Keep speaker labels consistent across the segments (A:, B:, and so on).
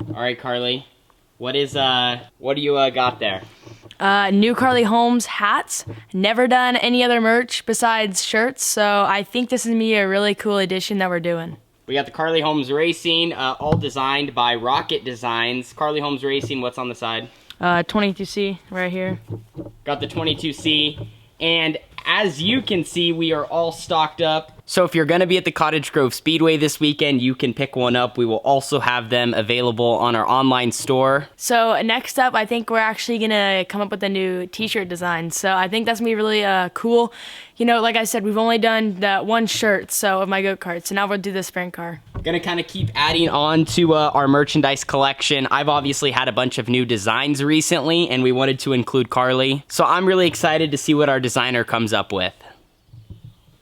A: All right, Carly. What do you got there?
B: New Carly Holmes hats. Never done any other merch besides shirts, so I think this is gonna be a really cool addition that we're doing.
A: We got the Carly Holmes Racing, all designed by Rocket Designs. Carly Holmes Racing, what's on the side?
B: 22C right here.
A: Got the 22C, and as you can see, we are all stocked up. So if you're gonna be at the Cottage Grove Speedway this weekend, you can pick one up. We will also have them available on our online store.
B: So next up, I think we're actually gonna come up with a new t-shirt design. So I think that's gonna be really cool. You know, like I said, we've only done that one shirt, so of my go-kart. So now we'll do the sprint car.
A: Gonna kind of keep adding on to our merchandise collection. I've obviously had a bunch of new designs recently, and we wanted to include Carly. So I'm really excited to see what our designer comes up with.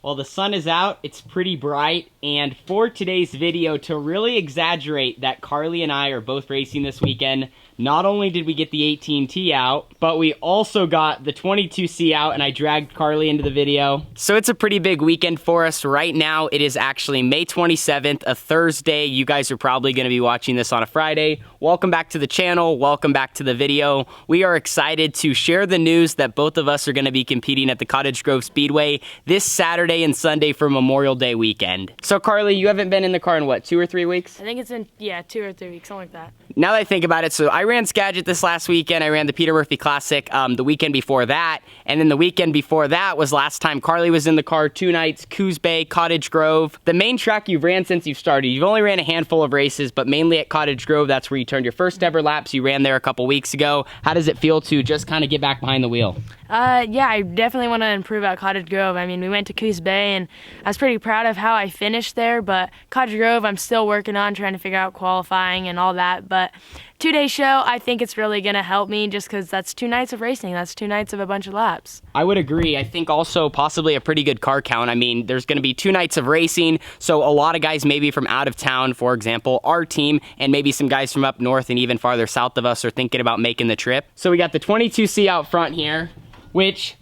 A: Well, the sun is out, it's pretty bright, and for today's video, to really exaggerate that Carly and I are both racing this weekend, not only did we get the 18T out, but we also got the 22C out, and I dragged Carly into the video. So it's a pretty big weekend for us. Right now, it is actually May 27th, a Thursday. You guys are probably gonna be watching this on a Friday. Welcome back to the channel, welcome back to the video. We are excited to share the news that both of us are gonna be competing at the Cottage Grove Speedway this Saturday and Sunday for Memorial Day weekend. So Carly, you haven't been in the car in what, 2 or 3 weeks?
B: I think it's in, 2 or 3 weeks, something like that.
A: Now that I think about it, so I ran Skagit this last weekend. I ran the Peter Murphy Classic the weekend before that. And then the weekend before that was last time Carly was in the car, 2 nights, Coos Bay, Cottage Grove. The main track you've ran since you've started. You've only ran a handful of races, but mainly at Cottage Grove. That's where you turned your first ever laps. You ran there a couple weeks ago. How does it feel to just kind of get back behind the wheel?
B: Yeah, I definitely want to improve at Cottage Grove. I mean, we went to Coos Bay, and I was pretty proud of how I finished there, but Cottage Grove, I'm still working on trying to figure out qualifying and all that, but 2-day show, I think it's really going to help me just because that's 2 nights of racing. That's 2 nights of a bunch of laps.
A: I would agree. I think also possibly a pretty good car count. I mean, there's going to be 2 nights of racing, so a lot of guys maybe from out of town, for example, our team, and maybe some guys from up north and even farther south of us are thinking about making the trip. So we got the 22C out front here, which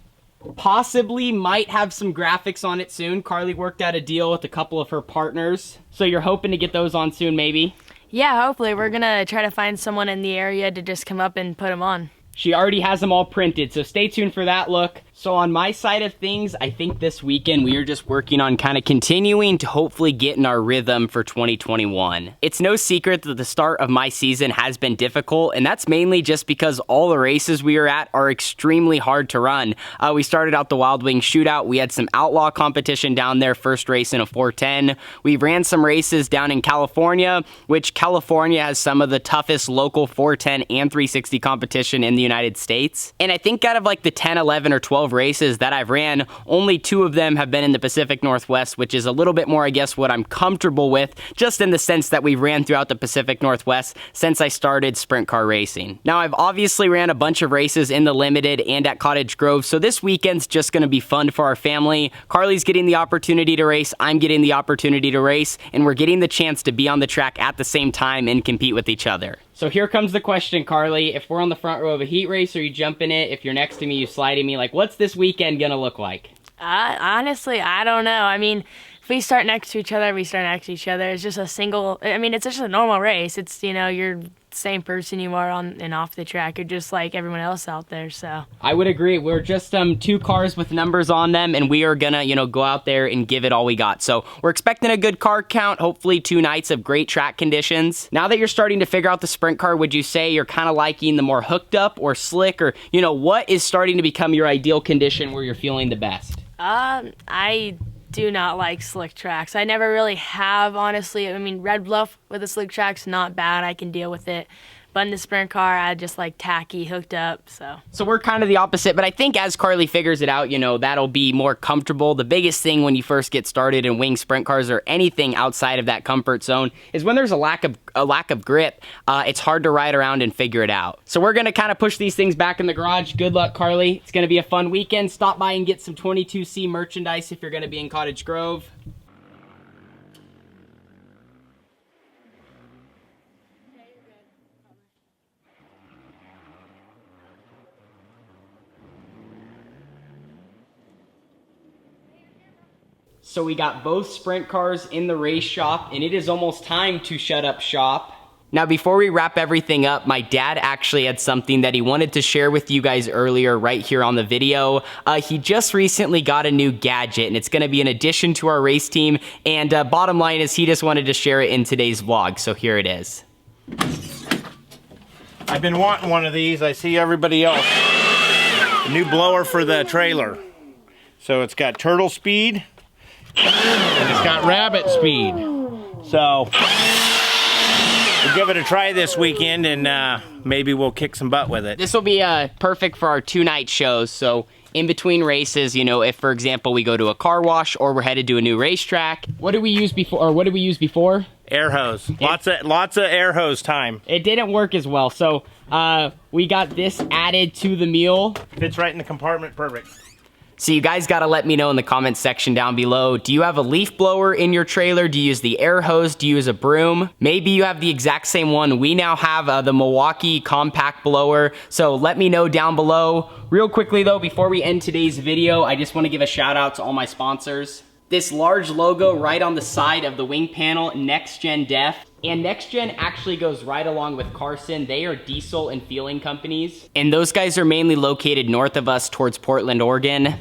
A: possibly might have some graphics on it soon. Carly worked out a deal with a couple of her partners, so you're hoping to get those on soon maybe?
B: Yeah, hopefully. We're going to try to find someone in the area to just come up and put them on.
A: She already has them all printed, so stay tuned for that look. So on my side of things, I think this weekend we are just working on kind of continuing to hopefully get in our rhythm for 2021. It's no secret that the start of my season has been difficult, and that's mainly just because all the races we are at are extremely hard to run. We started out the Wild Wing Shootout. We had some outlaw competition down there, first race in a 410. We ran some races down in California, which California has some of the toughest local 410 and 360 competition in the United States. And I think out of like the 10, 11, or 12 races that I've ran, only 2 of them have been in the Pacific Northwest, which is a little bit more, I guess, what I'm comfortable with, just in the sense that we've ran throughout the Pacific Northwest since I started sprint car racing. Now, I've obviously ran a bunch of races in the Limited and at Cottage Grove, so this weekend's just going to be fun for our family. Carly's getting the opportunity to race, I'm getting the opportunity to race, and we're getting the chance to be on the track at the same time and compete with each other. So here comes the question, Carly. If we're on the front row of a heat race, or you jump in it? If you're next to me, you sliding me. Like, what's this weekend gonna look like?
B: Honestly, I don't know. I mean, if we start next to each other, we start next to each other. It's just a single, I mean, it's just a normal race. It's, you know, you're the same person you are on and off the track. You're just like everyone else out there, so.
A: I would agree. We're just 2 cars with numbers on them, and we are gonna, you know, go out there and give it all we got. So we're expecting a good car count, hopefully 2 nights of great track conditions. Now that you're starting to figure out the sprint car, would you say you're kind of liking the more hooked up or slick, or, you know, what is starting to become your ideal condition where you're feeling the best?
B: I do not like slick tracks. I never really have, honestly. I mean, Red Bluff with the slick track's not bad. I can deal with it. But in the sprint car, I just like tacky, hooked up, so.
A: So we're kind of the opposite, but I think as Carly figures it out, you know, that'll be more comfortable. The biggest thing when you first get started in wing sprint cars or anything outside of that comfort zone is when there's a lack of grip, it's hard to ride around and figure it out. So we're gonna kind of push these things back in the garage. Good luck, Carly. It's gonna be a fun weekend. Stop by and get some 22C merchandise if you're gonna be in Cottage Grove. So we got both sprint cars in the race shop, and it is almost time to shut up shop. Now, before we wrap everything up, my dad actually had something that he wanted to share with you guys earlier right here on the video. He just recently got a new gadget, and it's going to be an addition to our race team, and bottom line is he just wanted to share it in today's vlog, so here it is.
C: I've been wanting one of these. I see everybody else. A new blower for the trailer. So it's got turtle speed, and it's got rabbit speed. So we'll give it a try this weekend, and maybe we'll kick some butt with it.
A: This will be perfect for our 2-night shows. So in between races, you know, if for example we go to a car wash or we're headed to a new racetrack. What did we use before?
C: Air hose. Lots of air hose time.
A: It didn't work as well. So we got this added to the mule.
C: Fits right in the compartment, perfect.
A: So you guys got to let me know in the comments section down below. Do you have a leaf blower in your trailer? Do you use the air hose? Do you use a broom? Maybe you have the exact same one. We now have the Milwaukee compact blower. So let me know down below. Real quickly though, before we end today's video, I just want to give a shout out to all my sponsors. This large logo right on the side of the wing panel, Next Gen Def. And Next Gen actually goes right along with Carson. They are diesel and fueling companies. And those guys are mainly located north of us towards Portland, Oregon.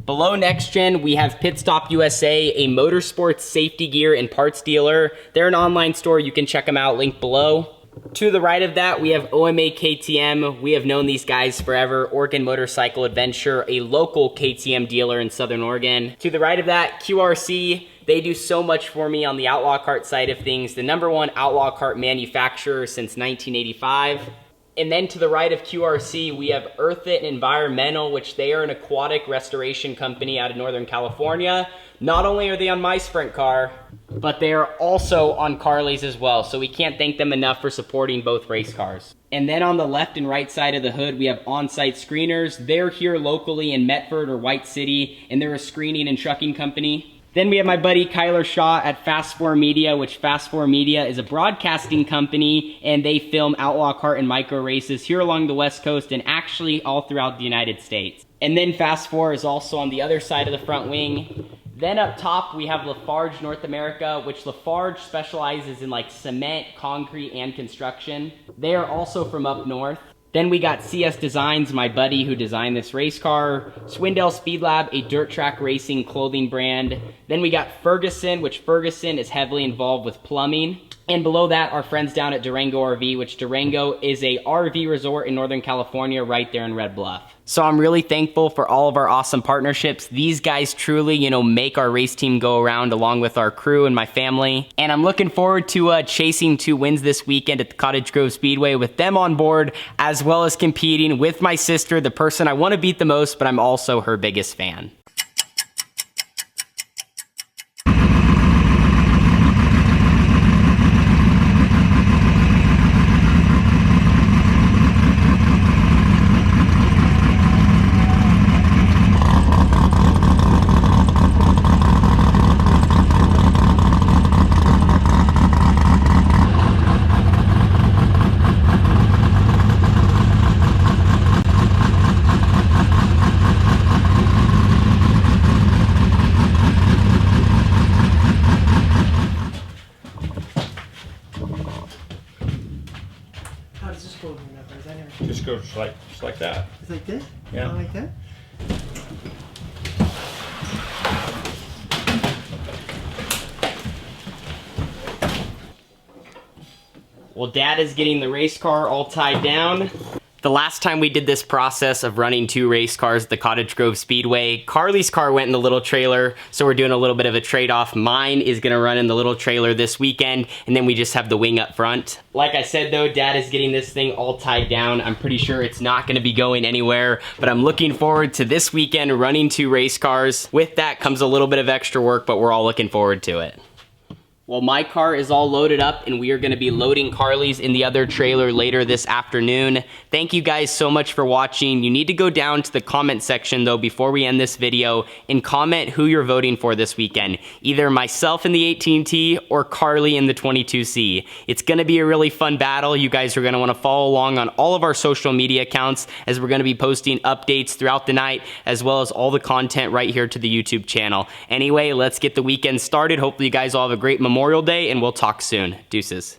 A: Below Next Gen, we have Pit Stop USA, a motorsports safety gear and parts dealer. They're an online store. You can check them out, link below. To the right of that, we have OMA KTM. We have known these guys forever. Oregon Motorcycle Adventure, a local KTM dealer in Southern Oregon. To the right of that, QRC. They do so much for me on the outlaw kart side of things. The #1 outlaw kart manufacturer since 1985. And then to the right of QRC, we have Earth It Environmental, which they are an aquatic restoration company out of Northern California. Not only are they on my sprint car, but they are also on Carlys as well. So we can't thank them enough for supporting both race cars. And then on the left and right side of the hood, we have on-site screeners. They're here locally in Medford or White City, and they're a screening and trucking company. Then we have my buddy Kyler Shaw at Fast 4 Media, which Fast 4 Media is a broadcasting company, and they film outlaw kart and micro races here along the West Coast and actually all throughout the United States. And then Fast 4 is also on the other side of the front wing. Then up top, we have Lafarge North America, which Lafarge specializes in like cement, concrete, and construction. They are also from up north. Then we got CS Designs, my buddy who designed this race car. Swindell Speed Lab, a dirt track racing clothing brand. Then we got Ferguson, which Ferguson is heavily involved with plumbing. And below that, our friends down at Durango RV, which Durango is a RV resort in Northern California right there in Red Bluff. So I'm really thankful for all of our awesome partnerships. These guys truly, you know, make our race team go around along with our crew and my family. And I'm looking forward to chasing 2 wins this weekend at the Cottage Grove Speedway with them on board, as well as competing with my sister, the person I want to beat the most, but I'm also her biggest fan.
D: How does this go over now? Is that everything?
C: Just goes just like that.
D: It's like this?
C: Yeah.
D: Not like that?
A: Well, Dad is getting the race car all tied down. The last time we did this process of running 2 race cars at the Cottage Grove Speedway, Carly's car went in the little trailer, so we're doing a little bit of a trade-off. Mine is gonna run in the little trailer this weekend, and then we just have the wing up front. Like I said though, Dad is getting this thing all tied down. I'm pretty sure it's not gonna be going anywhere, but I'm looking forward to this weekend running 2 race cars. With that comes a little bit of extra work, but we're all looking forward to it. Well, my car is all loaded up and we are gonna be loading Carly's in the other trailer later this afternoon. Thank you guys so much for watching. You need to go down to the comment section though before we end this video and comment who you're voting for this weekend. Either myself in the 18T or Carly in the 22C. It's gonna be a really fun battle. You guys are gonna wanna follow along on all of our social media accounts as we're gonna be posting updates throughout the night as well as all the content right here to the YouTube channel. Anyway, let's get the weekend started. Hopefully you guys all have a great Memorial Day, and we'll talk soon. Deuces.